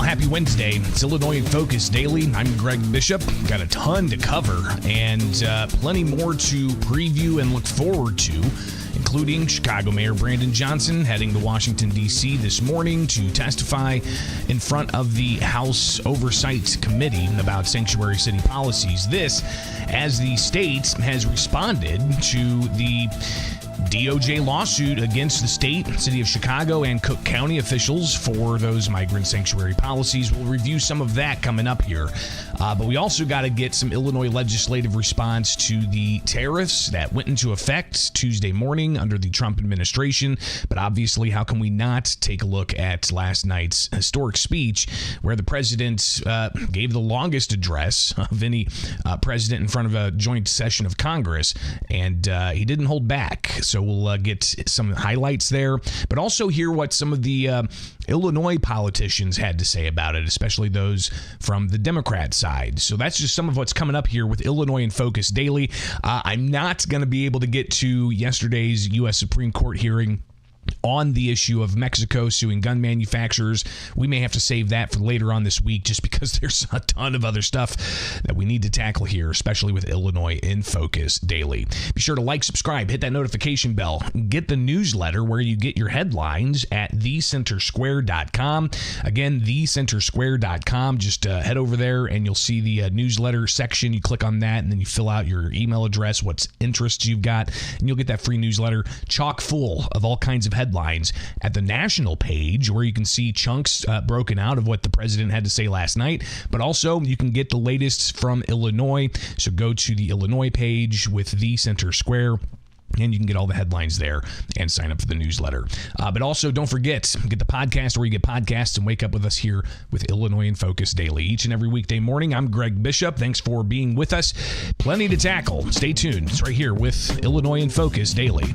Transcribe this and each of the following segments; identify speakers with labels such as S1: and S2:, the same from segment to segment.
S1: Happy Wednesday. It's Illinois in Focus Daily. I'm Greg Bishop. Got a ton to cover and plenty more to preview and look forward to, including Chicago Mayor Brandon Johnson heading to Washington, D.C. this morning to testify in front of the House Oversight Committee about sanctuary city policies. This as the state has responded to the DOJ lawsuit against the state, city of Chicago, and Cook County officials for those migrant sanctuary policies. We'll review some of that coming up here. But we also got to get some Illinois legislative response to the tariffs that went into effect Tuesday morning under the Trump administration. But obviously, how can we not take a look at last night's historic speech where the president gave the longest address of any president in front of a joint session of Congress, and he didn't hold back. So we'll get some highlights there, but also hear what some of the Illinois politicians had to say about it, especially those from the Democrat side. So that's just some of what's coming up here with Illinois in Focus Daily. I'm not going to be able to get to yesterday's U.S. Supreme Court hearing on the issue of Mexico suing gun manufacturers. We may have to save that for later on this week just because there's a ton of other stuff that we need to tackle here, especially with Illinois in Focus Daily. Be sure to like, subscribe, hit that notification bell, get the newsletter where you get your headlines at thecentersquare.com. Again, thecentersquare.com. Just head over there and you'll see the newsletter section. You click on that and then you fill out your email address, what interests you've got, and you'll get that free newsletter chock full of all kinds of headlines at the national page where you can see chunks broken out of what the president had to say last night, but also you can get the latest from Illinois. So go to the Illinois page with The Center Square, and you can get all the headlines there and sign up for the newsletter. But also, don't forget, get the podcast where you get podcasts and wake up with us here with Illinois in Focus Daily. Each and every weekday morning, I'm Greg Bishop. Thanks for being with us. Plenty to tackle. Stay tuned. It's right here with Illinois in Focus Daily.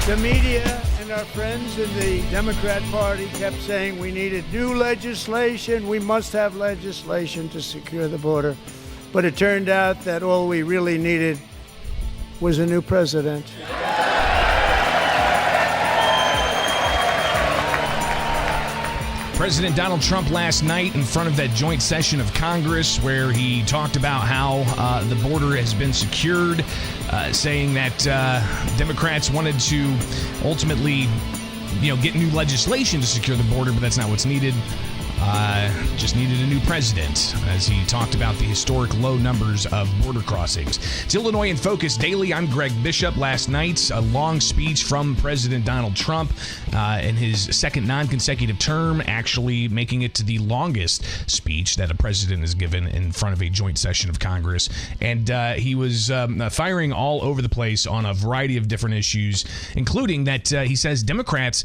S2: The media and our friends in the Democrat Party kept saying we needed new legislation, we must have legislation to secure the border. But it turned out that all we really needed was a new president.
S1: President Donald Trump last night in front of that joint session of Congress where he talked about how the border has been secured, saying that Democrats wanted to ultimately, get new legislation to secure the border, but that's not what's needed. Just needed a new president, as he talked about the historic low numbers of border crossings. It's Illinois in Focus Daily. I'm Greg Bishop. Last night, a long speech from President Donald Trump in his second non-consecutive term, actually making it to the longest speech that a president has given in front of a joint session of Congress. And he was firing all over the place on a variety of different issues, including that he says Democrats,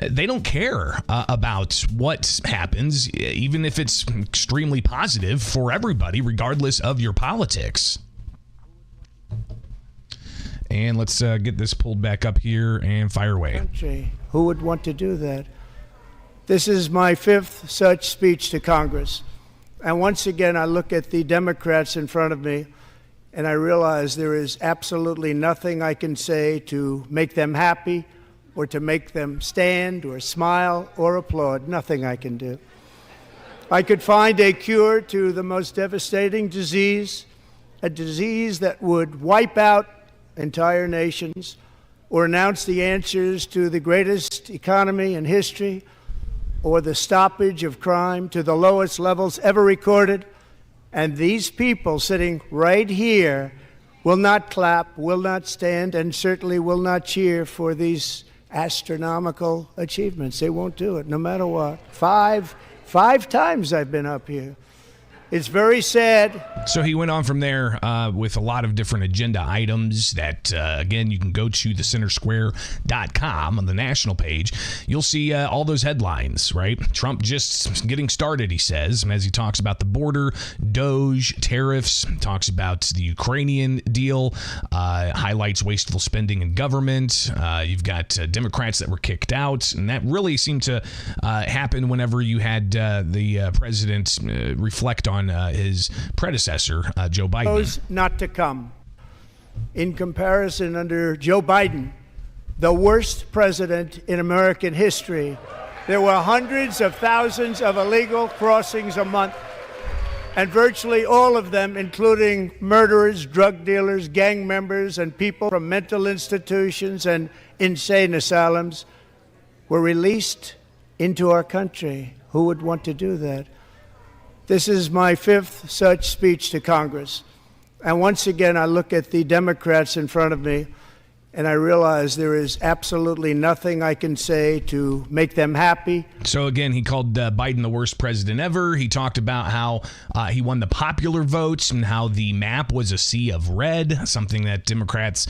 S1: they don't care about what happens, even if it's extremely positive for everybody, regardless of your politics. And let's get this pulled back up here and fire away.
S2: Country. Who would want to do that? This is my fifth such speech to Congress. And once again, I look at the Democrats in front of me, and I realize there is absolutely nothing I can say to make them happy or to make them stand or smile or applaud. Nothing I can do. I could find a cure to the most devastating disease, a disease that would wipe out entire nations, or announce the answers to the greatest economy in history, or the stoppage of crime to the lowest levels ever recorded. And these people sitting right here will not clap, will not stand, and certainly will not cheer for these astronomical achievements. They won't do it, no matter what. Five times I've been up here. It's very sad.
S1: So he went on from there with a lot of different agenda items that, again, you can go to thecentersquare.com on the national page. You'll see all those headlines, right? Trump just getting started, he says, as he talks about the border, DOGE, tariffs, talks about the Ukrainian deal, highlights wasteful spending in government. You've got Democrats that were kicked out, and that really seemed to happen whenever you had the president reflect on his predecessor, Joe Biden.
S2: Those not to come. In comparison, under Joe Biden, the worst president in American history, there were hundreds of thousands of illegal crossings a month, and virtually all of them, including murderers, drug dealers, gang members, and people from mental institutions and insane asylums, were released into our country. Who would want to do that? This is my fifth such speech to Congress. And once again, I look at the Democrats in front of me, and I realize there is absolutely nothing I can say to make them happy.
S1: So again, he called Biden the worst president ever. He talked about how he won the popular votes and how the map was a sea of red, something that Democrats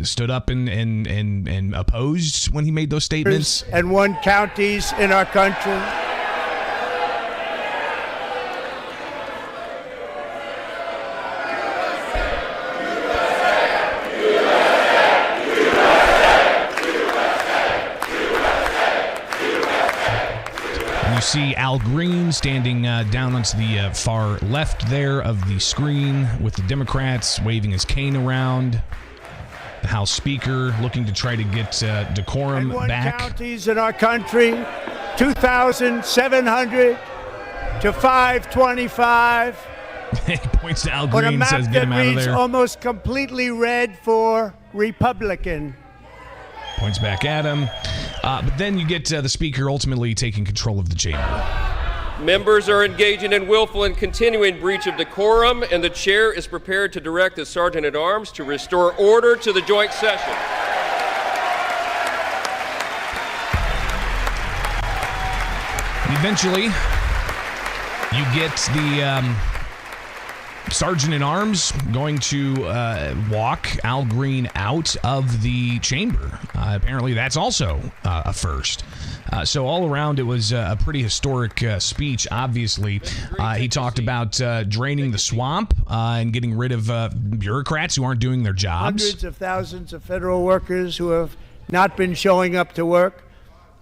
S1: stood up and opposed when he made those statements.
S2: And won counties in our country.
S1: You see Al Green standing down onto the far left there of the screen with the Democrats waving his cane around. The House Speaker looking to try to get decorum back.
S2: Counties in our country, 2,700 to 525.
S1: He points to Al Green and says, get him out of there.
S2: Almost completely red for Republican.
S1: Points back at him. But then you get the Speaker ultimately taking control of the chamber.
S3: Members are engaging in willful and continuing breach of decorum, and the chair is prepared to direct the Sergeant-at-Arms to restore order to the joint session.
S1: Eventually, you get the Sergeant-at-Arms going to walk Al Green out of the chamber. Apparently, that's also a first. So all around, it was a pretty historic speech, obviously. He talked about draining the swamp and getting rid of bureaucrats who aren't doing their jobs.
S2: Hundreds of thousands of federal workers who have not been showing up to work.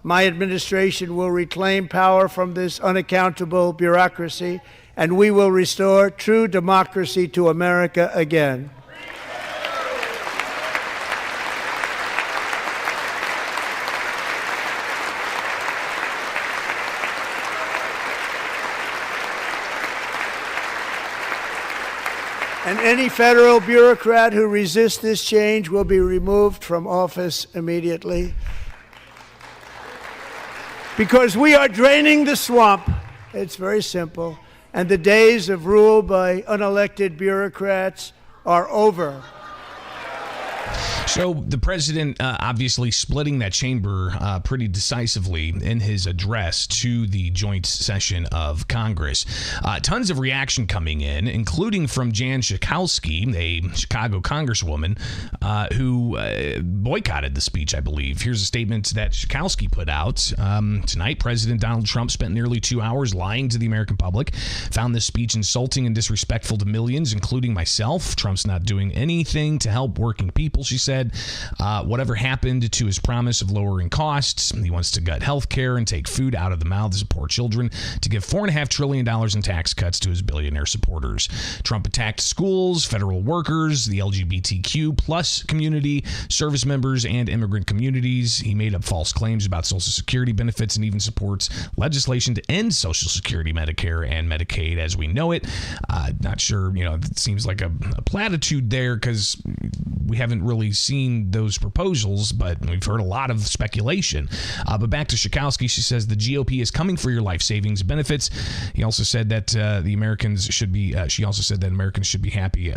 S2: My administration will reclaim power from this unaccountable bureaucracy, and we will restore true democracy to America again. And any federal bureaucrat who resists this change will be removed from office immediately. Because we are draining the swamp. It's very simple. And the days of rule by unelected bureaucrats are over.
S1: So the president obviously splitting that chamber pretty decisively in his address to the joint session of Congress. Tons of reaction coming in, including from Jan Schakowsky, a Chicago congresswoman who boycotted the speech, I believe. Here's a statement that Schakowsky put out. Tonight, President Donald Trump spent nearly 2 hours lying to the American public, found this speech insulting and disrespectful to millions, including myself. Trump's not doing anything to help working people, she said. said whatever happened to his promise of lowering costs. He wants to gut health care and take food out of the mouths of poor children to give $4.5 trillion in tax cuts to his billionaire supporters. Trump attacked schools, federal workers, the LGBTQ plus community, service members, and immigrant communities. He made up false claims about Social Security benefits and even supports legislation to end Social Security, Medicare, and Medicaid as we know it. Not sure, it seems like a platitude there because we haven't really seen those proposals, but we've heard a lot of speculation. But back to Schakowsky, she says the GOP is coming for your life savings benefits. He also said that she also said that Americans should be happy,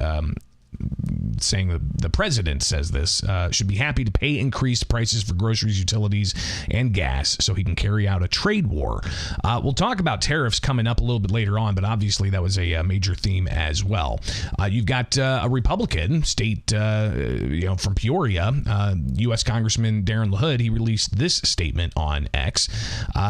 S1: saying that the president says this, should be happy to pay increased prices for groceries, utilities, and gas so he can carry out a trade war. We'll talk about tariffs coming up a little bit later on, but obviously that was a major theme as well. You've got a Republican state, from Peoria, U.S. Congressman Darren LaHood. He released this statement on X.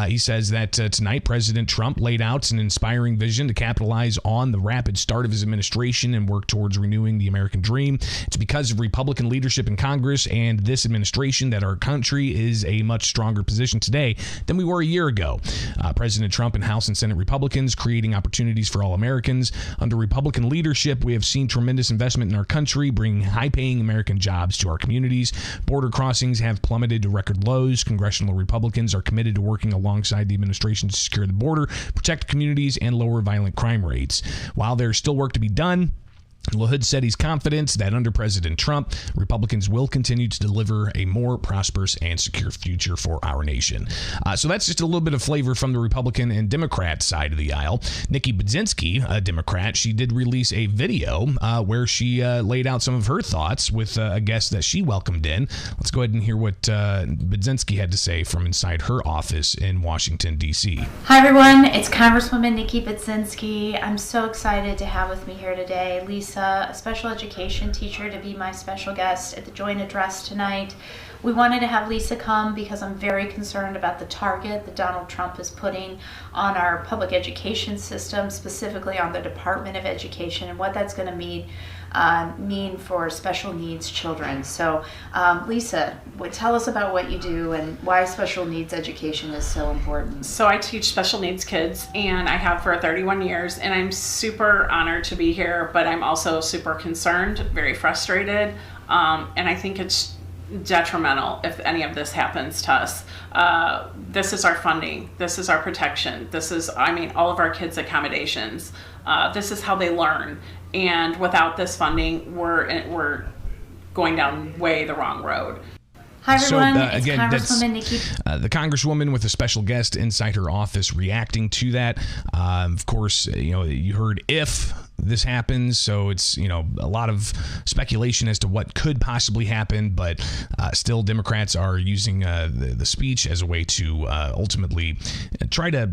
S1: He says that tonight President Trump laid out an inspiring vision to capitalize on the rapid start of his administration and work towards renewing the American dream. It's because of Republican leadership in Congress and this administration that our country is a much stronger position today than we were a year ago. President Trump and House and Senate Republicans creating opportunities for all Americans. Under Republican leadership, we have seen tremendous investment in our country, bringing high-paying American jobs to our communities. Border crossings have plummeted to record lows. Congressional Republicans are committed to working alongside the administration to secure the border, protect communities, and lower violent crime rates. While there's still work to be done, LaHood said he's confident that under President Trump, Republicans will continue to deliver a more prosperous and secure future for our nation. So that's just a little bit of flavor from the Republican and Democrat side of the aisle. Nikki Budzinski, a Democrat, she did release a video where she laid out some of her thoughts with a guest that she welcomed in. Let's go ahead and hear what Budzinski had to say from inside her office in Washington, D.C.
S4: Hi, everyone. It's Congresswoman Nikki Budzinski. I'm so excited to have with me here today Lisa, a special education teacher, to be my special guest at the joint address tonight. We wanted to have Lisa come because I'm very concerned about the target that Donald Trump is putting on our public education system, specifically on the Department of Education, and what that's going to mean for special needs children. So Lisa, tell us about what you do and why special needs education is so important.
S5: So I teach special needs kids, and I have for 31 years, and I'm super honored to be here, but I'm also super concerned, very frustrated, and I think it's detrimental if any of this happens to us. This is our funding. This is our protection. This is, all of our kids' accommodations. This is how they learn. And without this funding, we're going down way the wrong road.
S4: Hi, everyone.
S1: It's again,
S4: Congresswoman Nikki.
S1: The Congresswoman with a special guest inside her office reacting to that. Of course, you heard if this happens, so it's a lot of speculation as to what could possibly happen, but still Democrats are using the speech as a way to ultimately try to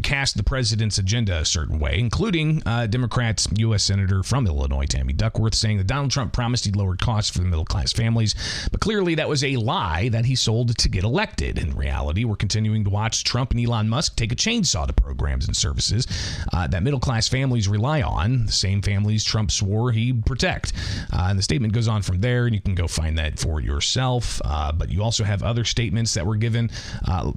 S1: cast the president's agenda a certain way, including Democrats U.S. Senator from Illinois Tammy Duckworth saying that Donald Trump promised he'd lowered costs for the middle class families, but clearly that was a lie that he sold to get elected. In reality, we're continuing to watch Trump and Elon Musk take a chainsaw to programs and services that middle class families rely on, the same families Trump swore he'd protect. And the statement goes on from there, and you can go find that for yourself. But you also have other statements that were given,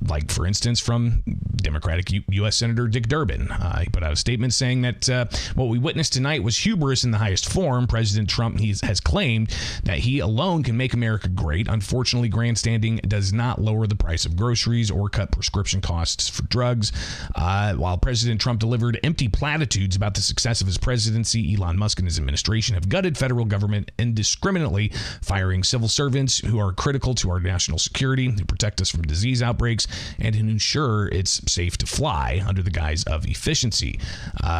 S1: like, for instance, from Democratic U.S. Senator Dick Durbin. He put out a statement saying that what we witnessed tonight was hubris in the highest form. President Trump has claimed that he alone can make America great. Unfortunately, grandstanding does not lower the price of groceries or cut prescription costs for drugs. While President Trump delivered empty platitudes about the success of his presidency, Elon Musk and his administration have gutted federal government indiscriminately, firing civil servants who are critical to our national security, who protect us from disease outbreaks, and who ensure it's safe to fly under the guise of efficiency.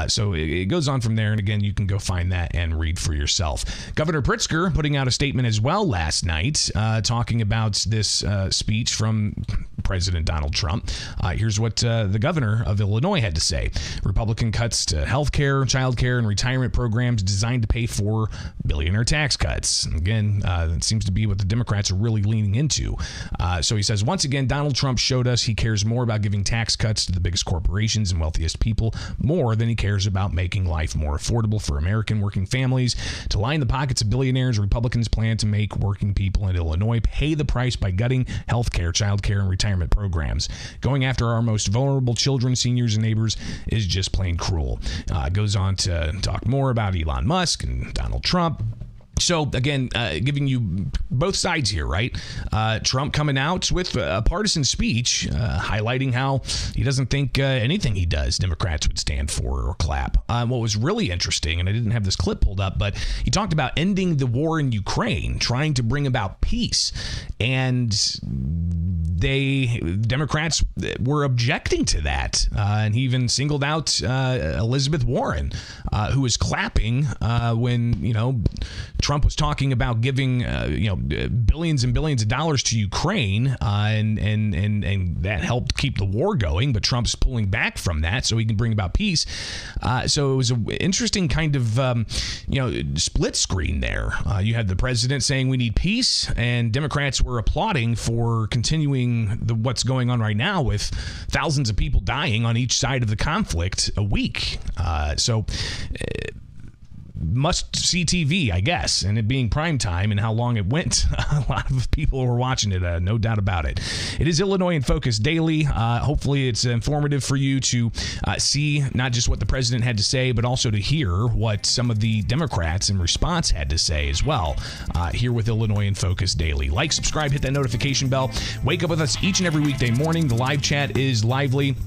S1: So it goes on from there, and again, you can go find that and read for yourself. Governor Pritzker putting out a statement as well last night, talking about this speech from President Donald Trump. Here's what the governor of Illinois had to say. Republican cuts to health care, child care, and retirement programs designed to pay for billionaire tax cuts. Again, it seems to be what the Democrats are really leaning into. So he says, once again, Donald Trump showed us he cares more about giving tax cuts to the biggest corporations and wealthiest people more than he cares about making life more affordable for American working families. To line the pockets of billionaires, Republicans plan to make working people in Illinois pay the price by gutting health care, child care, and retirement programs. Going after our most vulnerable children, seniors, and neighbors is just plain cruel. Goes on to talk more about Elon Musk and Donald Trump. So, again, giving you both sides here, right? Trump coming out with a partisan speech, highlighting how he doesn't think anything he does Democrats would stand for or clap. What was really interesting, and I didn't have this clip pulled up, but he talked about ending the war in Ukraine, trying to bring about peace. And Democrats were objecting to that. And he even singled out Elizabeth Warren, who was clapping when, Trump was talking about giving, billions and billions of dollars to Ukraine, and that helped keep the war going. But Trump's pulling back from that so he can bring about peace. So it was an interesting kind of, split screen there. You had the president saying we need peace, and Democrats were applauding for continuing what's going on right now with thousands of people dying on each side of the conflict a week. Must see TV, I guess, and it being prime time and how long it went. A lot of people were watching it, no doubt about it. It is Illinois in Focus Daily. Hopefully it's informative for you to see not just what the president had to say, but also to hear what some of the Democrats in response had to say as well. Here with Illinois in Focus Daily. Like, subscribe, hit that notification bell. Wake up with us each and every weekday morning. The live chat is lively.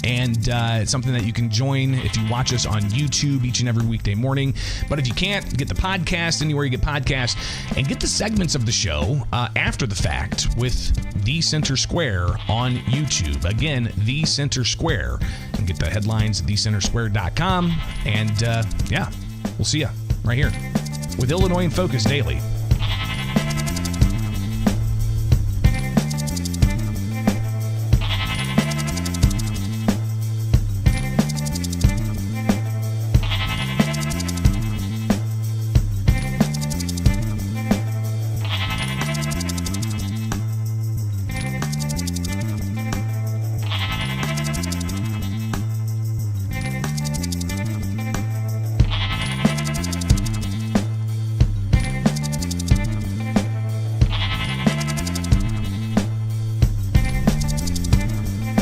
S1: And it's something that you can join if you watch us on YouTube each and every weekday morning. But if you can't, get the podcast anywhere you get podcasts, and get the segments of the show after the fact with The Center Square on YouTube. Again, The Center Square. And get the headlines at thecentersquare.com. And we'll see you right here with Illinois in Focus Daily.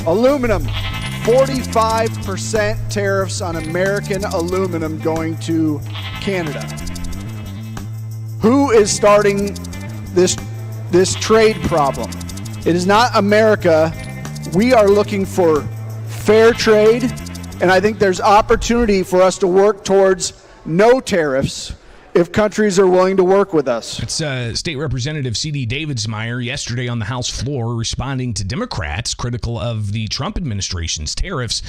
S6: Aluminum, 45% tariffs on American aluminum going to Canada. Who is starting this trade problem? It is not America. We are looking for fair trade, and I think there's opportunity for us to work towards no tariffs if countries are willing to work with us.
S1: It's State Representative C.D. Davidsmeyer yesterday on the House floor responding to Democrats critical of the Trump administration's tariffs.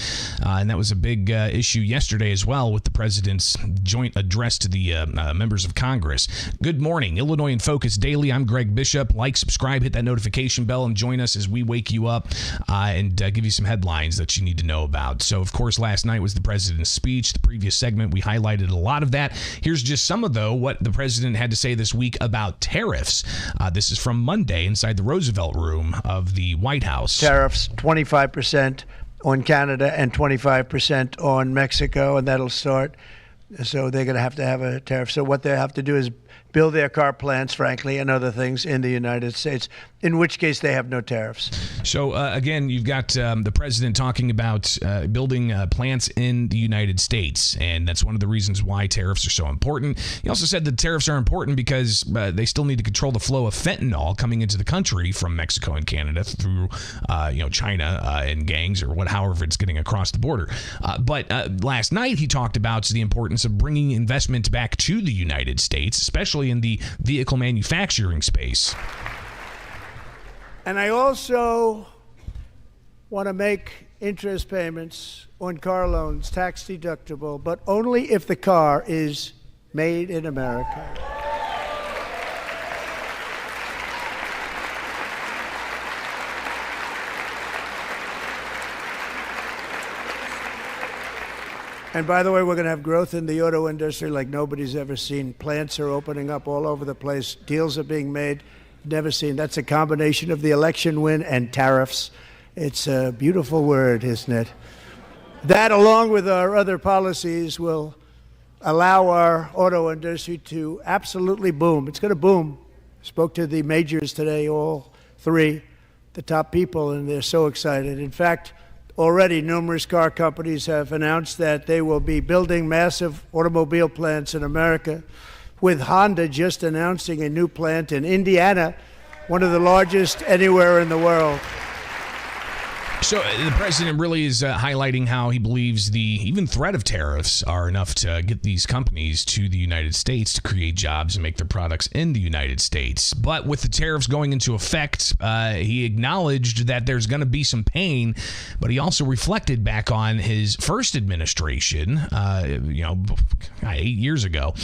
S1: And that was a big issue yesterday as well with the president's joint address to the members of Congress. Good morning. Illinois in Focus Daily. I'm Greg Bishop. Like, subscribe, hit that notification bell, and join us as we wake you up and give you some headlines that you need to know about. So, of course, last night was the president's speech. The previous segment, we highlighted a lot of that. Here's just some of though what the president had to say this week about tariffs. This is from Monday inside the Roosevelt Room of the White House.
S2: Tariffs, 25% on Canada and 25% on Mexico, and that'll start. So they're going to have a tariff. So what they have to do is build their car plants, frankly, and other things in the United States, in which case they have no tariffs.
S1: So, again, you've got the president talking about building plants in the United States, and that's one of the reasons why tariffs are so important. He also said that tariffs are important because they still need to control the flow of fentanyl coming into the country from Mexico and Canada through, China and gangs or however it's getting across the border. But last night he talked about the importance of bringing investment back to the United States, especially in the vehicle manufacturing space.
S2: And I also want to make interest payments on car loans tax deductible, but only if the car is made in America. And by the way, we're going to have growth in the auto industry like nobody's ever seen. Plants are opening up all over the place. Deals are being made. Never seen. That's a combination of the election win and tariffs. It's a beautiful word, isn't it? That, along with our other policies, will allow our auto industry to absolutely boom. It's going to boom. Spoke to the majors today, all three, the top people, and they're so excited. In fact, already numerous car companies have announced that they will be building massive automobile plants in America, with Honda just announcing a new plant in Indiana, one of the largest anywhere in the world.
S1: So the president really is highlighting how he believes the even threat of tariffs are enough to get these companies to the United States to create jobs and make their products in the United States. But with the tariffs going into effect, he acknowledged that there's going to be some pain, but he also reflected back on his first administration, 8 years ago,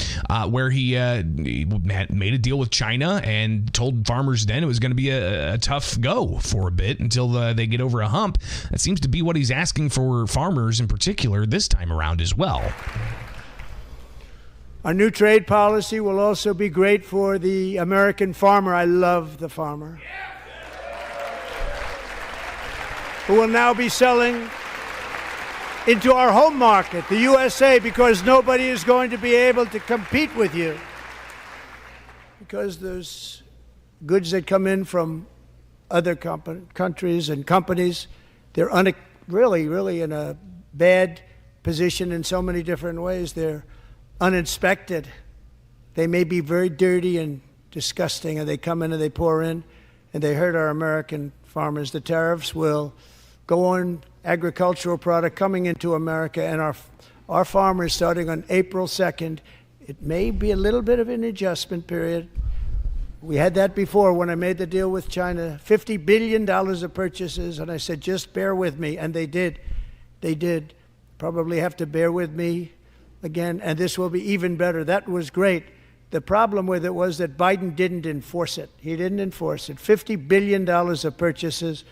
S1: where he made a deal with China and told farmers then it was going to be a tough go for a bit until they get over a hump. That seems to be what he's asking for farmers in particular this time around as well.
S2: Our new trade policy will also be great for the American farmer. I love the farmer, who will now be selling into our home market, the USA, because nobody is going to be able to compete with you. Because there's goods that come in from other countries and companies, they're really in a bad position in so many different ways. They're uninspected. They may be very dirty and disgusting, and they come in and they pour in, and they hurt our American farmers. The tariffs will go on agricultural product coming into America, and our farmers, starting on April 2nd, it may be a little bit of an adjustment period. We had that before when I made the deal with China, $50 billion of purchases, and I said, just bear with me, and they did. They did. Probably have to bear with me again, and this will be even better. That was great. The problem with it was that Biden didn't enforce it. He didn't enforce it. $50 billion of purchases,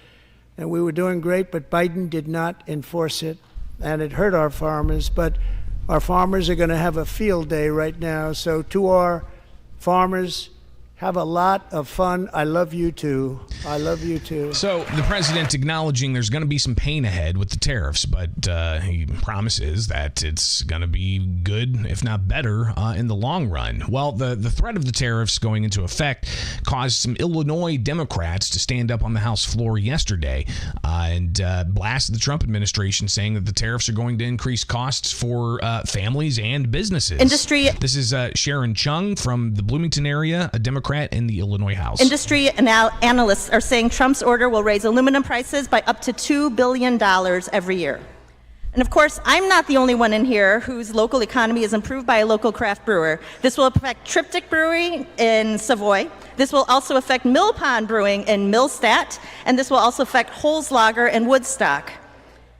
S2: and we were doing great, but Biden did not enforce it, and it hurt our farmers. But our farmers are going to have a field day right now. So to our farmers, have a lot of fun. I love you too. I love you too.
S1: So the president acknowledging there's going to be some pain ahead with the tariffs, but he promises that it's going to be good, if not better, in the long run. Well, the threat of the tariffs going into effect caused some Illinois Democrats to stand up on the House floor yesterday and blast the Trump administration, saying that the tariffs are going to increase costs for families and businesses. This is Sharon Chung from the Bloomington area, a Democrat in the Illinois House.
S7: Industry analysts are saying Trump's order will raise aluminum prices by up to $2 billion every year. And of course, I'm not the only one in here whose local economy is improved by a local craft brewer. This will affect Triptych Brewery in Savoy. This will also affect Mill Pond Brewing in Millstadt. And this will also affect Holz Lager in Woodstock.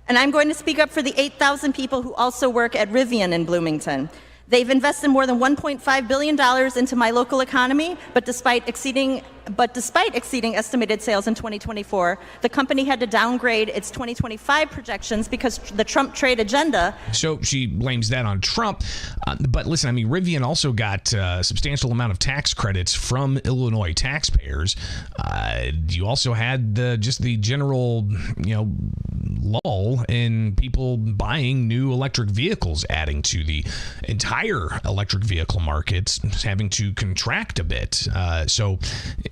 S7: And I'm going to speak up for the 8,000 people who also work at Rivian in Bloomington. They've invested more than $1.5 billion into my local economy, but despite exceeding estimated sales in 2024, the company had to downgrade its 2025 projections because the Trump trade agenda. So
S1: she blames that on Trump. But listen, I mean, Rivian also got a substantial amount of tax credits from Illinois taxpayers. You also had just the general, lull in people buying new electric vehicles, adding to the entire electric vehicle market having to contract a bit. So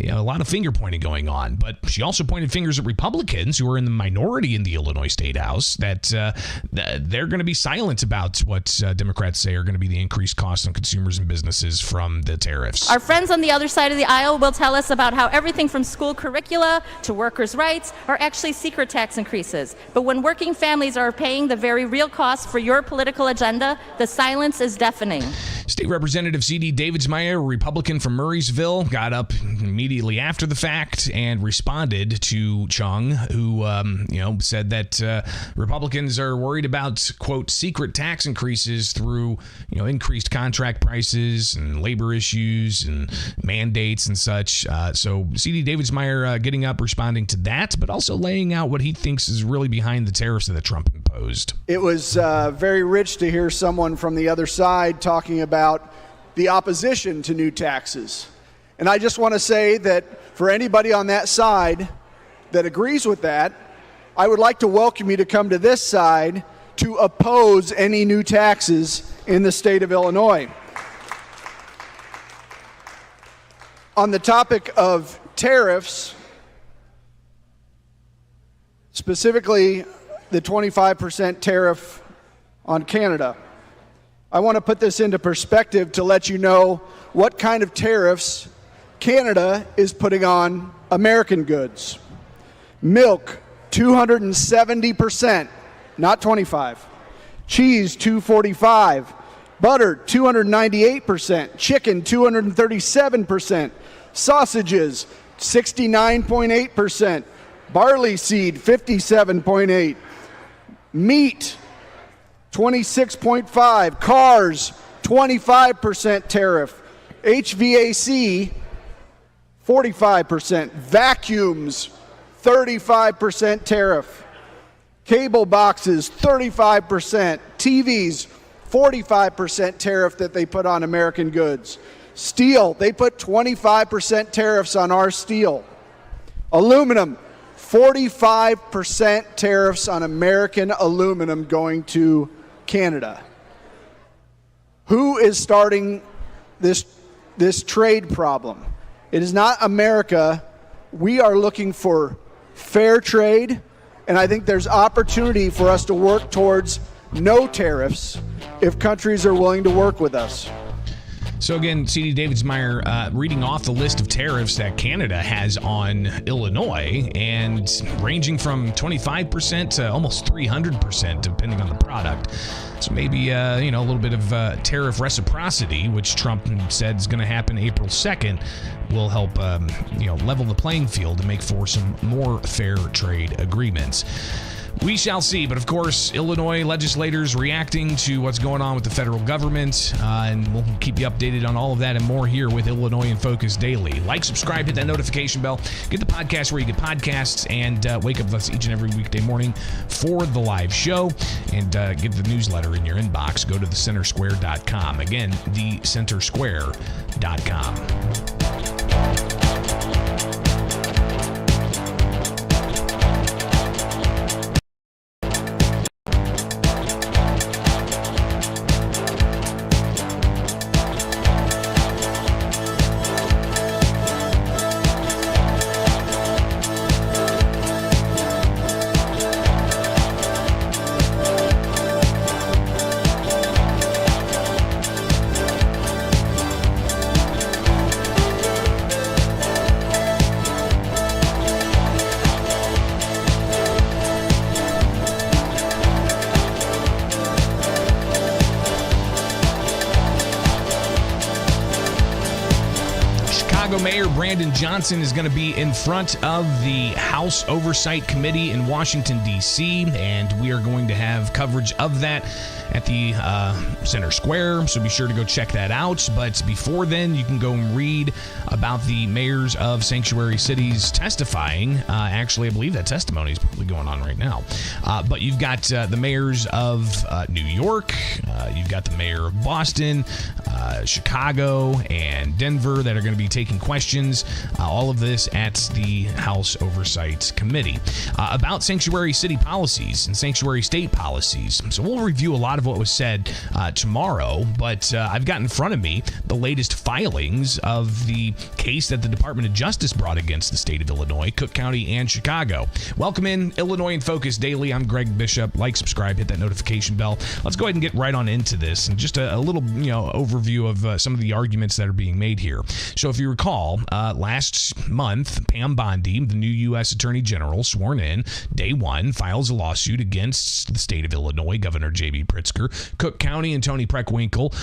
S1: a lot of finger pointing going on. But she also pointed fingers at Republicans who are in the minority in the Illinois State House, that they're going to be silent about what Democrats say are going to be the increased costs on consumers and businesses from the tariffs.
S7: Our friends on the other side of the aisle will tell us about how everything from school curricula to workers' rights are actually secret tax increases. But when working families are paying the very real cost for your political agenda, the silence is deafening.
S1: State Representative C.D. Davidsmeyer, a Republican from Murraysville, got up immediately after the fact and responded to Chung, who, said that Republicans are worried about, quote, secret tax increases through, increased contract prices and labor issues and mandates and such. So C.D. Davidsmeyer getting up, responding to that, but also laying out what he thinks is really behind the tariffs that Trump imposed.
S6: It was very rich to hear someone from the other side talking about the opposition to new taxes. And I just want to say that for anybody on that side that agrees with that, I would like to welcome you to come to this side to oppose any new taxes in the state of Illinois. On the topic of tariffs, specifically the 25% tariff on Canada, I want to put this into perspective to let you know what kind of tariffs Canada is putting on American goods. Milk, 270%, not 25. Cheese, 245. Butter, 298%. Chicken, 237%. Sausages, 69.8%. Barley seed, 57.8%. Meat, 26.5%. Cars, 25% tariff. HVAC, 45%. Vacuums, 35% tariff. Cable boxes, 35%. TVs, 45% tariff that they put on American goods. Steel, they put 25% tariffs on our steel. Aluminum, 45% tariffs on American aluminum going to Canada. Who is starting this trade problem? It is not America. We are looking for fair trade, and I think there's opportunity for us to work towards no tariffs if countries are willing to work with us.
S1: So again, C.D. Davidsmeyer reading off the list of tariffs that Canada has on Illinois, and ranging from 25% to almost 300%, depending on the product. So maybe, a little bit of tariff reciprocity, which Trump said is going to happen April 2nd, will help, level the playing field and make for some more fair trade agreements. We shall see, but of course, Illinois legislators reacting to what's going on with the federal government, and we'll keep you updated on all of that and more here with Illinois in Focus Daily. Like, subscribe, hit that notification bell, get the podcast where you get podcasts, and wake up with us each and every weekday morning for the live show, and get the newsletter in your inbox. Go to thecentersquare.com. Again, thecentersquare.com. Mayor Brandon Johnson is going to be in front of the House Oversight Committee in Washington, D.C., and we are going to have coverage of that at the Center Square, so be sure to go check that out. But before then, you can go and read about the mayors of sanctuary cities testifying. Actually, I believe that testimony is probably going on right now. But you've got the mayors of New York, you've got the mayor of Boston, Chicago, and Denver that are going to be taking questions. All of this at the House Oversight Committee about sanctuary city policies and sanctuary state policies. So we'll review a lot of what was said tomorrow, but I've got in front of me the latest filings of the case that the Department of Justice brought against the state of Illinois, Cook County, and Chicago. Welcome in Illinois in Focus Daily. I'm Greg Bishop. Like, subscribe, hit that notification bell. Let's go ahead and get right on into this, and just a little overview of some of the arguments that are being made here. So if you recall, last month, Pam Bondi, the new U.S. Attorney General, sworn in, day one, files a lawsuit against the state of Illinois, Governor J.B. Pritzker, Pritzker, Cook County and Tony Preckwinkle,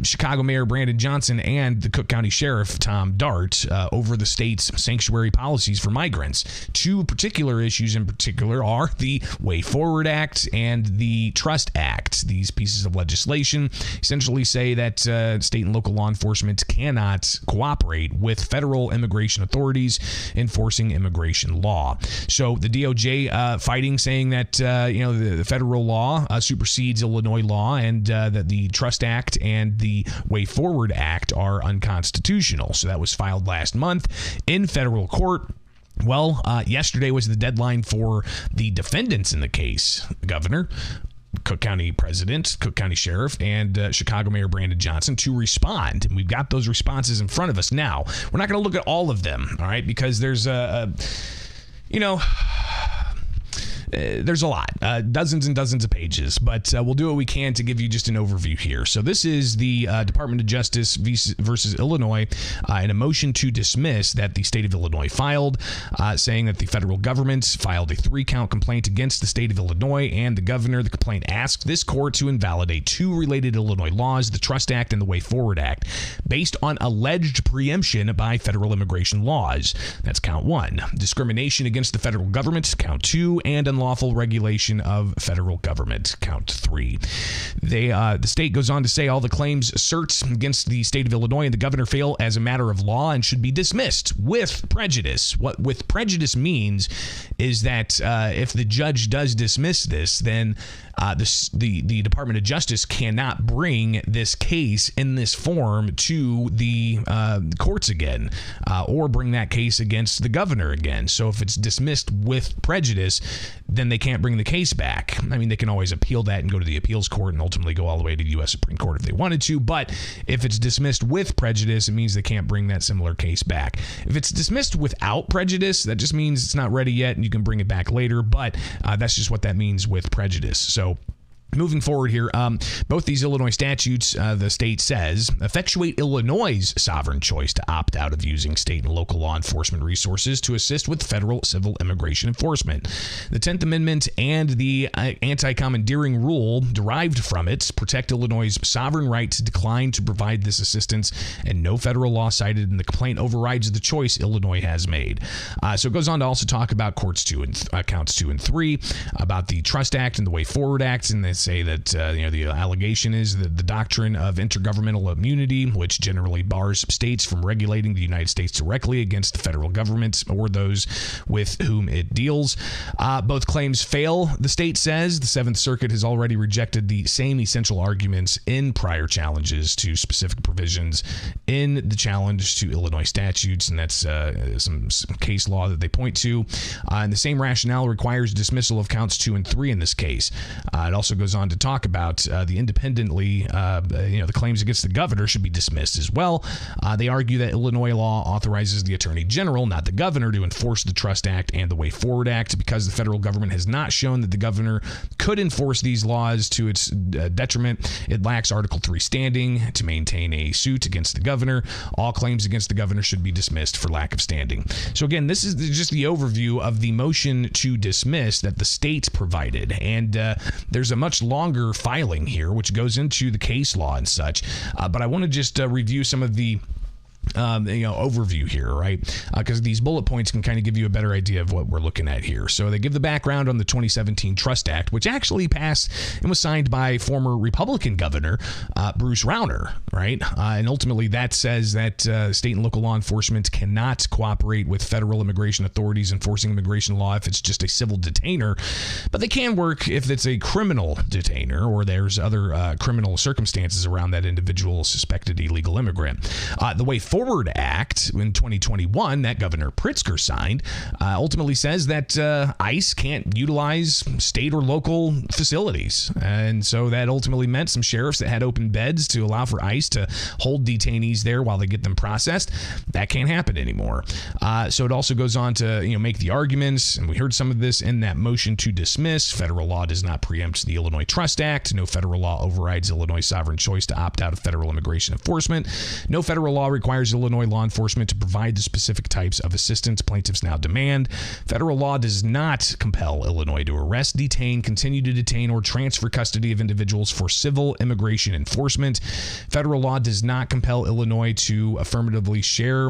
S1: Chicago Mayor Brandon Johnson, and the Cook County Sheriff Tom Dart over the state's sanctuary policies for migrants. Two particular issues in particular are the Way Forward Act and the Trust Act. These pieces of legislation essentially say that state and local law enforcement cannot cooperate with federal immigration authorities enforcing immigration law. So the DOJ fighting, saying that the federal law supersedes Illinois law, and that the Trust Act and the Way Forward Act are unconstitutional. So that was filed last month in federal court. Well, yesterday was the deadline for the defendants in the case, the governor, Cook County President, Cook County Sheriff, and Chicago Mayor Brandon Johnson to respond. And we've got those responses in front of us now. We're not going to look at all of them, all right, because there's there's a lot, dozens and dozens of pages, but we'll do what we can to give you just an overview here. So this is the Department of Justice versus Illinois in a motion to dismiss that the state of Illinois filed, saying that the federal government filed a 3-count complaint against the state of Illinois and the governor. The complaint asked this court to invalidate 2 related Illinois laws, the Trust Act and the Way Forward Act, based on alleged preemption by federal immigration laws. That's count 1. Discrimination against the federal government, count 2, and unlawful regulation of federal government, count 3. The state goes on to say all the claims asserts against the state of Illinois and the governor fail as a matter of law and should be dismissed with prejudice. What with prejudice means is that if the judge does dismiss this, then the Department of Justice cannot bring this case in this form to the courts again, or bring that case against the governor again. So if it's dismissed with prejudice, then they can't bring the case back. I mean, they can always appeal that and go to the appeals court and ultimately go all the way to the U.S. Supreme Court if they wanted to. But if it's dismissed with prejudice, it means they can't bring that similar case back. If it's dismissed without prejudice, that just means it's not ready yet and you can bring it back later. But that's just what that means with prejudice. So moving forward here, both these Illinois statutes, the state says, effectuate Illinois' sovereign choice to opt out of using state and local law enforcement resources to assist with federal civil immigration enforcement. The 10th Amendment and the anti-commandeering rule derived from it protect Illinois' sovereign right to decline to provide this assistance, and no federal law cited in the complaint overrides the choice Illinois has made. So it goes on to also talk about counts 2 and 3, about the Trust Act and the Way Forward Act, and they say that the allegation is that the doctrine of intergovernmental immunity, which generally bars states from regulating the United States directly against the federal government or those with whom it deals. Both claims fail, the state says. The Seventh Circuit has already rejected the same essential arguments in prior challenges to specific provisions in the challenge to Illinois statutes, and that's some case law that they point to. And the same rationale requires dismissal of counts 2 and 3 in this case. It also goes on to talk about the independently, the claims against the governor should be dismissed as well. They argue that Illinois law authorizes the Attorney General, not the governor, to enforce the Trust Act and the Way Forward Act. Because the federal government has not shown that the governor could enforce these laws to its detriment, it lacks Article 3 standing to maintain a suit against the governor. All claims against the governor should be dismissed for lack of standing. So again, this is just the overview of the motion to dismiss that the state provided, and there's a much longer filing here, which goes into the case law and such. But I want to just review some of the overview here, right? Because these bullet points can kind of give you a better idea of what we're looking at here. So they give the background on the 2017 Trust Act, which actually passed and was signed by former Republican Governor Bruce Rauner, right? And ultimately that says that state and local law enforcement cannot cooperate with federal immigration authorities enforcing immigration law if it's just a civil detainer, but they can work if it's a criminal detainer or there's other criminal circumstances around that individual suspected illegal immigrant. The Way Forward Act in 2021 that Governor Pritzker signed ultimately says that ICE can't utilize state or local facilities. And so that ultimately meant some sheriffs that had open beds to allow for ICE to hold detainees there while they get them processed. That can't happen anymore. So it also goes on to make the arguments, and we heard some of this in that motion to dismiss. Federal law does not preempt the Illinois Trust Act. No federal law overrides Illinois' sovereign choice to opt out of federal immigration enforcement. No federal law requires requires Illinois law enforcement to provide the specific types of assistance plaintiffs now demand. Federal law does not compel Illinois to arrest, detain, continue to detain, or transfer custody of individuals for civil immigration enforcement. Federal law does not compel Illinois to affirmatively share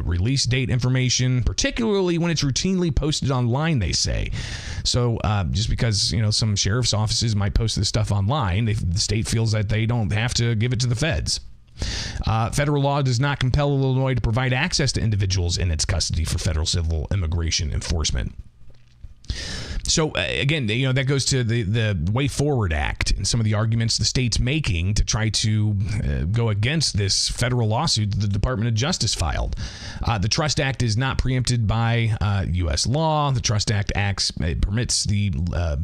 S1: release date information, particularly when it's routinely posted online, they say. So just because, some sheriff's offices might post this stuff online, the state feels that they don't have to give it to the feds. Federal law does not compel Illinois to provide access to individuals in its custody for federal civil immigration enforcement. So, again, that goes to the Way Forward Act and some of the arguments the state's making to try to go against this federal lawsuit that the Department of Justice filed. The Trust Act is not preempted by U.S. law. The Trust Act permits the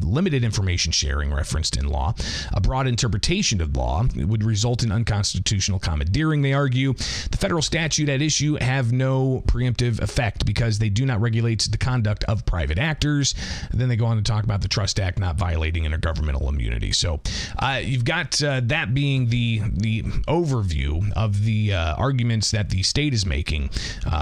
S1: limited information sharing referenced in law. A broad interpretation of law would result in unconstitutional commandeering, they argue. The federal statute at issue have no preemptive effect because they do not regulate the conduct of private actors. And then they go on to talk about the Trust Act not violating intergovernmental immunity. So you've got that being the overview of the arguments that the state is making.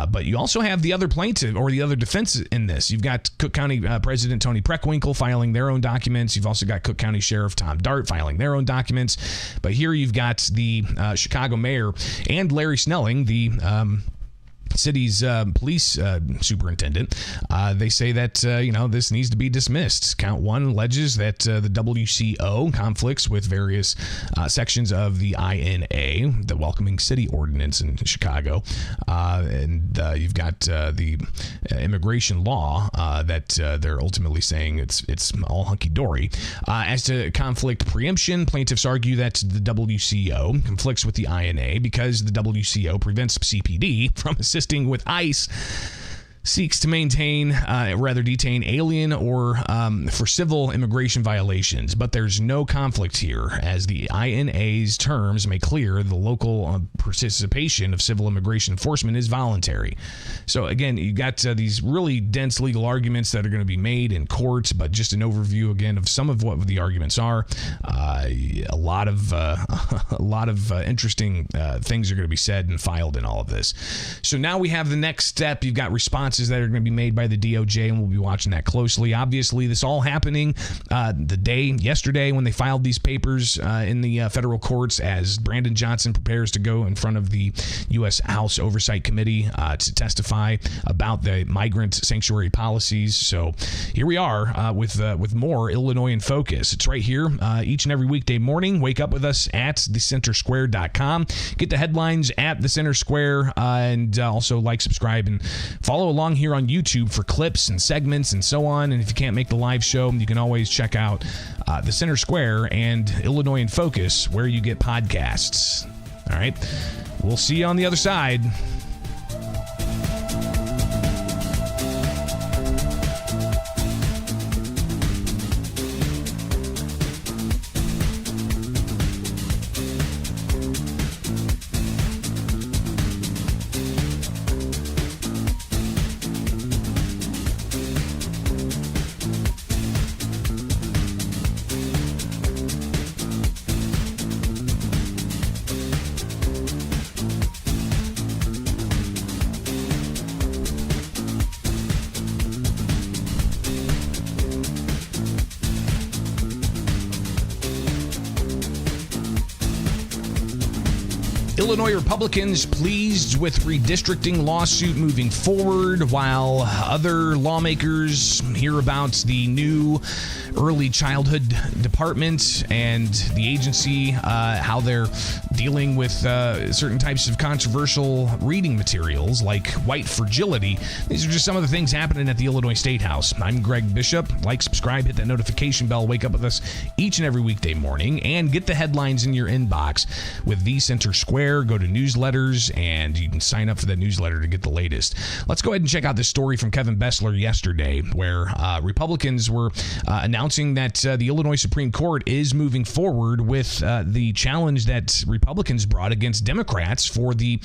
S1: But you also have the other plaintiff or the other defense in this. You've got Cook County President Tony Preckwinkle filing their own documents. You've also got Cook County Sheriff Tom Dart filing their own documents. But here you've got the Chicago mayor and Larry Snelling, the city's police superintendent. They say that this needs to be dismissed. Count 1 alleges that the WCO conflicts with various sections of the INA, the Welcoming City Ordinance in Chicago, and you've got the immigration law that they're ultimately saying it's all hunky-dory. As to conflict preemption, plaintiffs argue that the WCO conflicts with the INA because the WCO prevents CPD from assisting with ICE seeks to detain alien or for civil immigration violations. But there's no conflict here, as the INA's terms make clear the local participation of civil immigration enforcement is voluntary. So again, you got these really dense legal arguments that are going to be made in court, but just an overview again of some of what the arguments are. A lot of interesting things are going to be said and filed in all of this. So now we have the next step. You've got responses that are going to be made by the DOJ, and we'll be watching that closely. Obviously, this all happening yesterday when they filed these papers in the federal courts, as Brandon Johnson prepares to go in front of the U.S. House Oversight Committee to testify about the migrant sanctuary policies. So here we are with more Illinois in Focus. It's right here each and every weekday morning. Wake up with us at thecentersquare.com. Get the headlines at the Center Square, and also subscribe, and follow along here on YouTube for clips and segments and so on. And if you can't make the live show, you can always check out the Center Square and Illinois in Focus where you get podcasts. All right, we'll see you on the other side. Illinois Republicans pleased with redistricting lawsuit moving forward, while other lawmakers hear about the new early childhood department and the agency, how they're dealing with certain types of controversial reading materials like white fragility. These are just some of the things happening at the Illinois State House. I'm Greg Bishop. Subscribe, hit that notification bell, wake up with us each and every weekday morning, and get the headlines in your inbox with the Center Square. Go to newsletters, and you can sign up for the newsletter to get the latest. Let's go ahead and check out this story from Kevin Bessler yesterday, where Republicans were announcing that the Illinois Supreme Court is moving forward with the challenge that Republicans brought against Democrats for the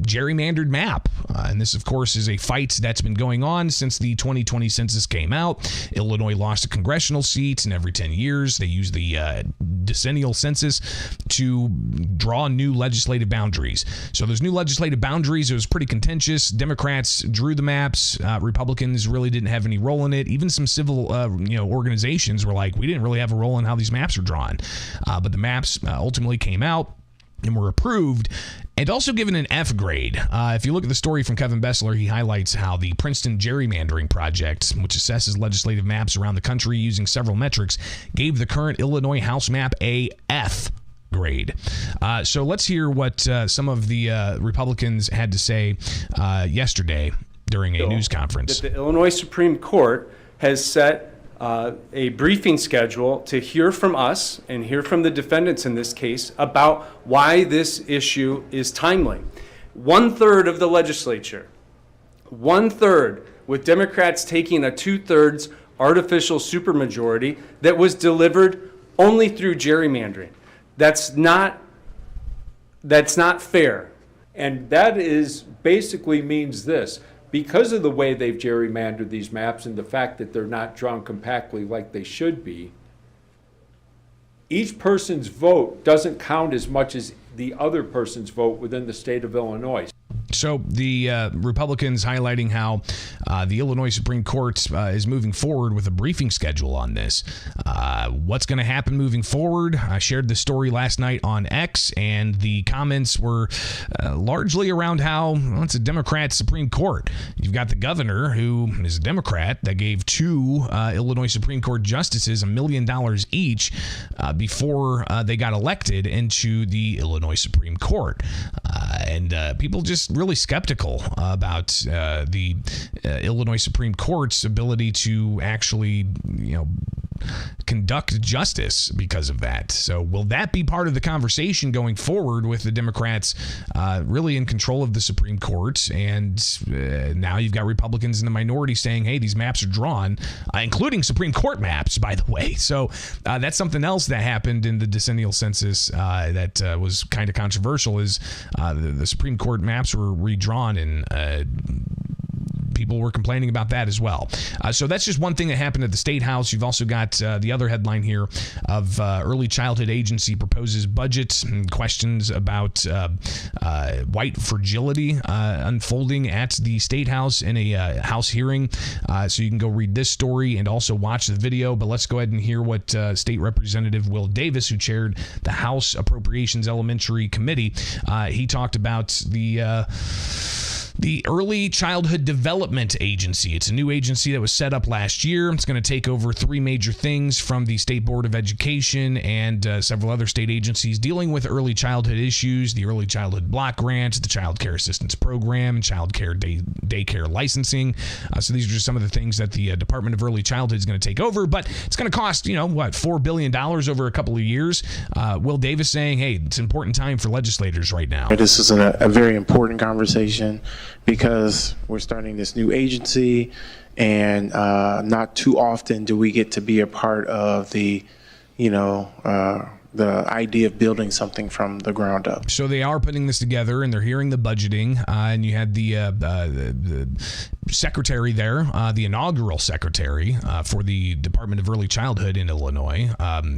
S1: gerrymandered map. And this, of course, is a fight that's been going on since the 2020 census came out. Illinois lost a congressional seat, and every 10 years they use the decennial census to draw new legislation legislative boundaries. So those new legislative boundaries, it was pretty contentious. Democrats drew the maps. Republicans really didn't have any role in it. Even some civil organizations were like, we didn't really have a role in how these maps are drawn. But the maps ultimately came out and were approved and also given an F grade. If you look at the story from Kevin Bessler, he highlights how the Princeton Gerrymandering Project, which assesses legislative maps around the country using several metrics, gave the current Illinois House map a F grade. So let's hear what some of the Republicans had to say yesterday during a news conference.
S8: That the Illinois Supreme Court has set a briefing schedule to hear from us and hear from the defendants in this case about why this issue is timely. 1/3 of the legislature, 1/3, with Democrats taking a 2/3 artificial supermajority that was delivered only through gerrymandering. That's not fair.
S9: And that is basically means this. Because of the way they've gerrymandered these maps and the fact that they're not drawn compactly like they should be, each person's vote doesn't count as much as the other person's vote within the state of Illinois.
S1: So the Republicans highlighting how the Illinois Supreme Court is moving forward with a briefing schedule on this. What's going to happen moving forward? I shared this story last night on X, and the comments were largely around how it's a Democrat Supreme Court. You've got the governor, who is a Democrat, that gave 2 Illinois Supreme Court justices $1 million each before they got elected into the Illinois Supreme Court. And people just really skeptical about the Illinois Supreme Court's ability to actually, conduct justice because of that. So will that be part of the conversation going forward with the Democrats really in control of the Supreme Court? And now you've got Republicans in the minority saying, hey, these maps are drawn, including Supreme Court maps, by the way. So that's something else that happened in the decennial census that was kind of controversial is the Supreme Court maps were redrawn, and people were complaining about that as well. So that's just one thing that happened at the State House. You've also got the other headline here of Early Childhood Agency proposes budget and questions about white fragility unfolding at the State House in a House hearing. So you can go read this story and also watch the video. But let's go ahead and hear what State Representative Will Davis, who chaired the House Appropriations Elementary Committee, he talked about the Early Childhood Development Agency. It's a new agency that was set up last year. It's going to take over 3 major things from the State Board of Education and several other state agencies dealing with early childhood issues, the Early Childhood Block Grant, the Child Care Assistance Program, and Child Care Daycare Licensing. So these are just some of the things that the Department of Early Childhood is going to take over, but it's going to cost, $4 billion over a couple of years. Will Davis saying, hey, it's an important time for legislators right now.
S10: This is a very important conversation because we're starting this new agency, and not too often do we get to be a part of the idea of building something from the ground up.
S1: So they are putting this together, and they're hearing the budgeting, and you had the secretary there, the inaugural secretary for the Department of Early Childhood in Illinois,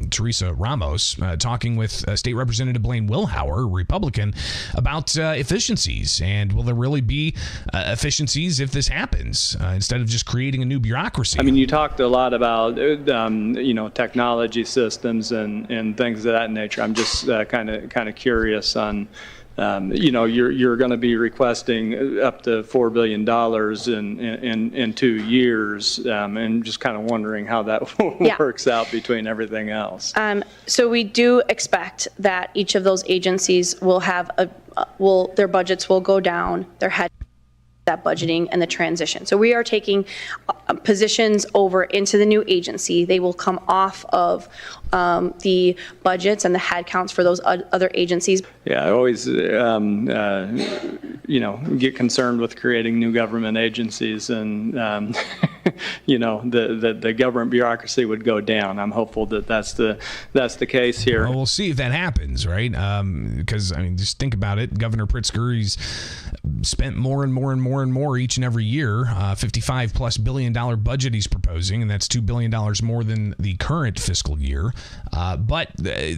S1: Teresa Ramos, talking with State Representative Blaine Wilhauer, Republican, about efficiencies. And will there really be efficiencies if this happens instead of just creating a new bureaucracy?
S11: I mean, you talked a lot about technology systems and things of that nature. I'm just kind of curious on. You're going to be requesting up to $4 billion in 2 years, and just kind of wondering how that works out between everything else.
S12: So we do expect that each of those agencies will have their budgets will go down, their head that budgeting and the transition. So we are taking positions over into the new agency. They will come off of the budgets and the head counts for those other agencies.
S11: Yeah, I always, get concerned with creating new government agencies, and the government bureaucracy would go down. I'm hopeful that that's the case here.
S1: Well, we'll see if that happens, right? Because just think about it. Governor Pritzker, he's spent more and more each and every year. $55+ billion budget he's proposing, and that's $2 billion more than the current fiscal year. But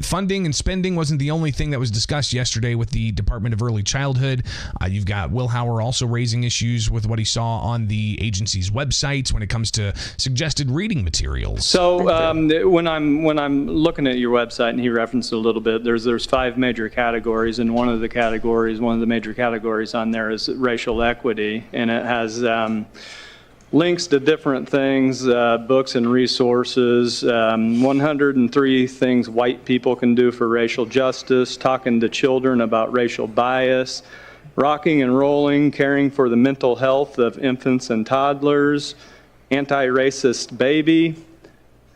S1: funding and spending wasn't the only thing that was discussed yesterday with the Department of Early Childhood. You've got Will Hauer also raising issues with what he saw on the agency's websites when it comes to suggested reading materials.
S11: So when I'm looking at your website, and he referenced it a little bit, there's 5 major categories, and one of the major categories on there is racial equity, and it has links to different things, books and resources, 103 things white people can do for racial justice, talking to children about racial bias, rocking and rolling, caring for the mental health of infants and toddlers, anti-racist baby,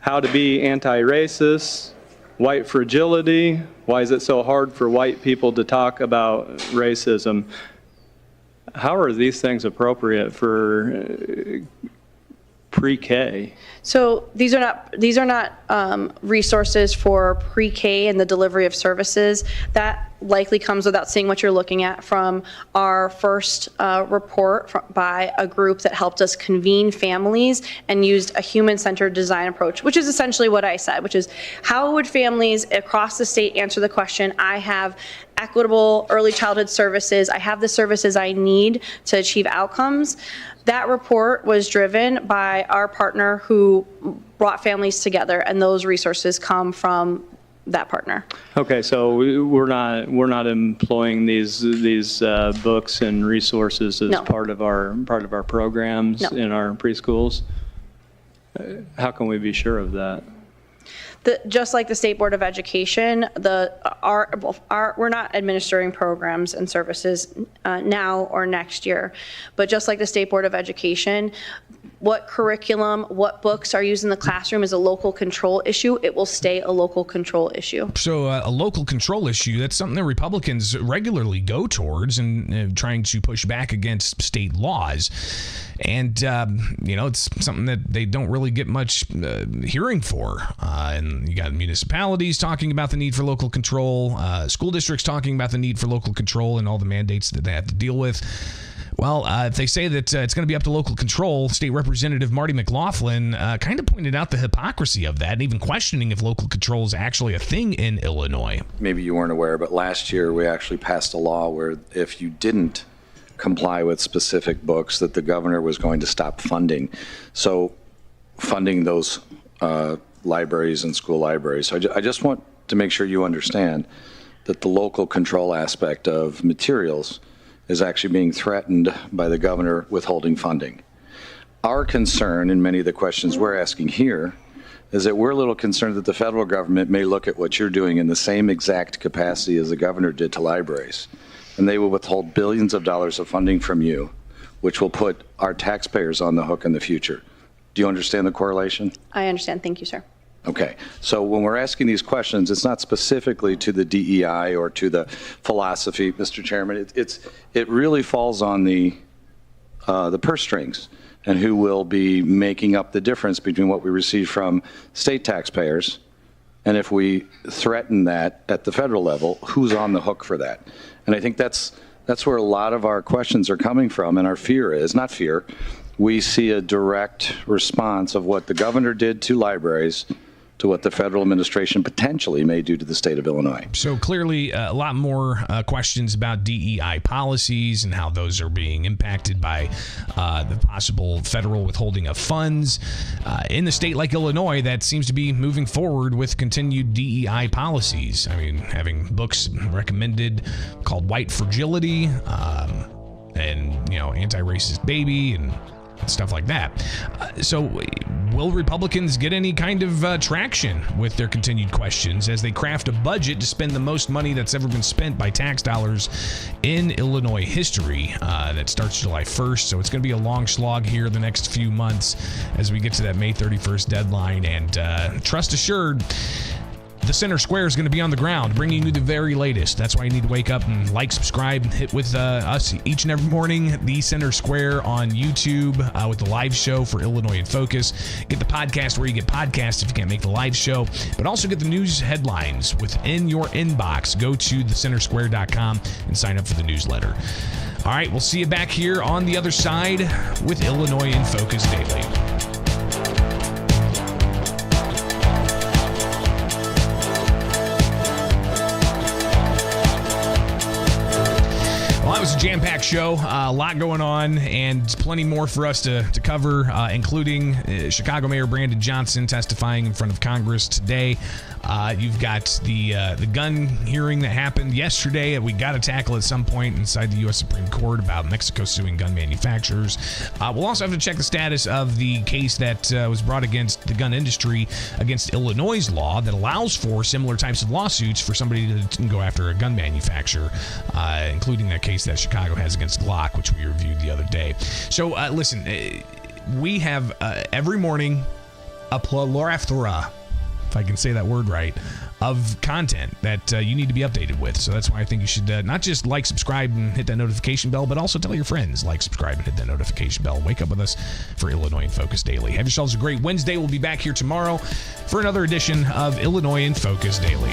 S11: how to be anti-racist, white fragility, why is it so hard for white people to talk about racism? How are these things appropriate for pre-K?
S12: So these are not resources for pre-K and the delivery of services. That likely comes without seeing what you're looking at from our first report by a group that helped us convene families and used a human-centered design approach, which is essentially what I said, which is how would families across the state answer the question, I have equitable early childhood services, I have the services I need to achieve outcomes. That report was driven by our partner who brought families together, and those resources come from that partner.
S11: Okay, so we're not employing these books and resources as part of our programs in our preschools. How can we be sure of that?
S12: Just like the State Board of Education, we're not administering programs and services now or next year, but just like the State Board of Education, what curriculum, what books are used in the classroom is a local control issue. It will stay a local control issue.
S1: So a local control issue, that's something that Republicans regularly go towards and trying to push back against state laws. And, it's something that they don't really get much hearing for. And you got municipalities talking about the need for local control, school districts talking about the need for local control and all the mandates that they have to deal with. Well, if they say that it's going to be up to local control, State Representative Marty McLaughlin kind of pointed out the hypocrisy of that and even questioning if local control is actually a thing in Illinois.
S13: Maybe you weren't aware, but last year we actually passed a law where if you didn't comply with specific books, that the governor was going to stop funding. So funding those libraries and school libraries. So I just want to make sure you understand that the local control aspect of materials is actually being threatened by the governor withholding funding. Our concern, and many of the questions we're asking here, is that we're a little concerned that the federal government may look at what you're doing in the same exact capacity as the governor did to libraries, and they will withhold billions of dollars of funding from you, which will put our taxpayers on the hook in the future. Do you understand the correlation?
S12: I understand. Thank you, sir.
S13: Okay, so when we're asking these questions, it's not specifically to the DEI or to the philosophy, Mr. Chairman. It really falls on the purse strings and who will be making up the difference between what we receive from state taxpayers and if we threaten that at the federal level, who's on the hook for that? And I think that's where a lot of our questions are coming from, and our fear is, not fear, we see a direct response of what the governor did to libraries to what the federal administration potentially may do to the state of Illinois.
S1: So clearly a lot more questions about DEI policies and how those are being impacted by the possible federal withholding of funds. In a state like Illinois, that seems to be moving forward with continued DEI policies. I mean, having books recommended called White Fragility and, Anti-Racist Baby and stuff like that. So will Republicans get any kind of traction with their continued questions as they craft a budget to spend the most money that's ever been spent by tax dollars in Illinois history? That starts July 1st, so it's going to be a long slog here the next few months as we get to that May 31st deadline. And trust assured, the Center Square is going to be on the ground, bringing you the very latest. That's why you need to wake up and like, subscribe, and hit with us each and every morning. The Center Square on YouTube with the live show for Illinois in Focus. Get the podcast where you get podcasts if you can't make the live show, but also get the news headlines within your inbox. Go to thecentersquare.com and sign up for the newsletter. All right, we'll see you back here on the other side with Illinois in Focus Daily. Well, that was a jam-packed show. A lot going on and plenty more for us to cover, including Chicago Mayor Brandon Johnson testifying in front of Congress today. You've got the gun hearing that happened yesterday that we got to tackle at some point inside the U.S. Supreme Court about Mexico suing gun manufacturers. We'll also have to check the status of the case that was brought against the gun industry against Illinois' law that allows for similar types of lawsuits for somebody to go after a gun manufacturer, including that case that Chicago has against Glock, which we reviewed the other day. So listen, we have every morning a plethora, if I can say that word right, of content that you need to be updated with. So that's why I think you should not just like, subscribe, and hit that notification bell, but also tell your friends, like, subscribe, and hit that notification bell. Wake up with us for Illinois in Focus Daily. Have yourselves a great Wednesday. We'll be back here tomorrow for another edition of Illinois in Focus Daily.